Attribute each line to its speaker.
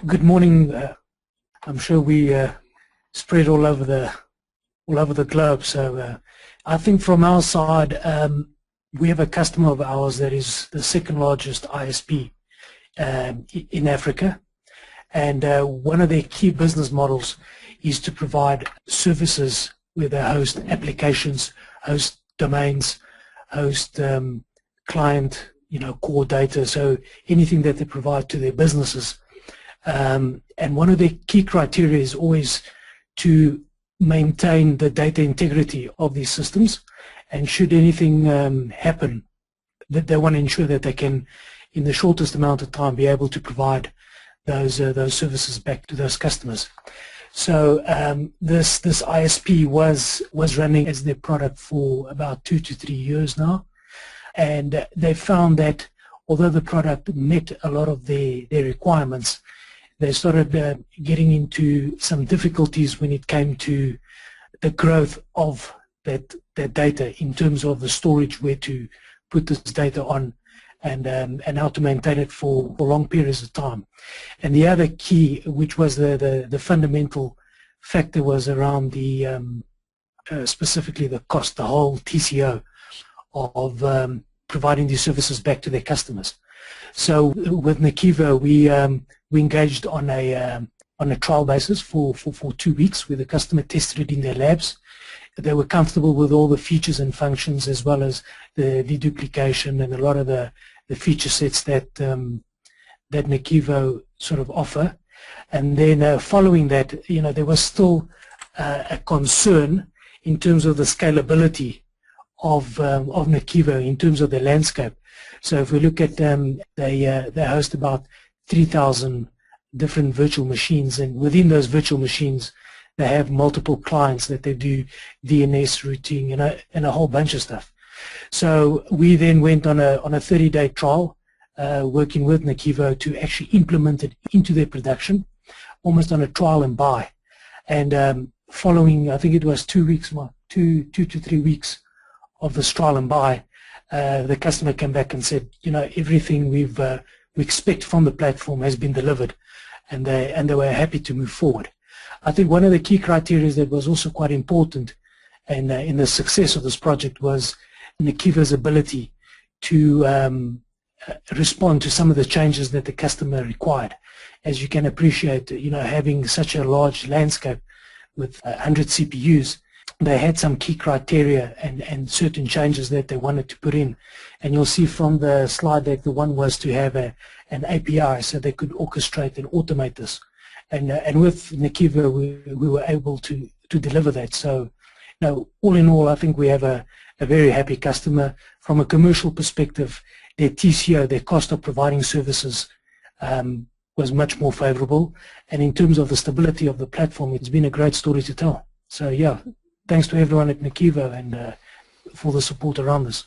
Speaker 1: Good morning. I'm sure we spread all over the globe. So I think from our side, we have a customer of ours that is the second largest ISP in Africa, and one of their key business models is to provide services where they host applications, host domains, host client, core data. So anything that they provide to their businesses. And one of the key criteria is always to maintain the data integrity of these systems, and should anything happen, that they want to ensure that they can, in the shortest amount of time, be able to provide those services back to those customers. So this ISP was running as their product for about 2 to 3 years now, and they found that although the product met a lot of their requirements, they started getting into some difficulties when it came to the growth of that data in terms of the storage, where to put this data on, and how to maintain it for long periods of time. And the other key, which was the fundamental factor, was around the specifically the cost, the whole TCO of providing these services back to their customers. So with NAKIVO, we engaged on a trial basis for 2 weeks, where the customer tested it in their labs. They were comfortable with all the features and functions, as well as the deduplication and a lot of the feature sets that NAKIVO sort of offer. And then following that, there was still a concern in terms of the scalability of NAKIVO in terms of the landscape. So if we look at they host about 3,000 different virtual machines, and within those virtual machines they have multiple clients that they do DNS routing and a whole bunch of stuff. So we then went on a 30-day trial, working with NAKIVO to actually implement it into their production, almost on a trial and buy. And following, I think it was 2 weeks, 2 to 3 weeks of this trial and buy, the customer came back and said, everything we expect from the platform has been delivered, and they were happy to move forward. I think one of the key criteria that was also quite important in the success of this project was NAKIVO's ability to respond to some of the changes that the customer required. As you can appreciate, having such a large landscape with 100 CPUs, they had some key criteria and certain changes that they wanted to put in. And you'll see from the slide deck, the one was to have an API so they could orchestrate and automate this. And with NAKIVO, we were able to deliver that. So, all in all, I think we have a very happy customer. From a commercial perspective, their TCO, their cost of providing services, was much more favorable. And in terms of the stability of the platform, it's been a great story to tell. So, yeah. Thanks to everyone at NAKIVO and for the support around this.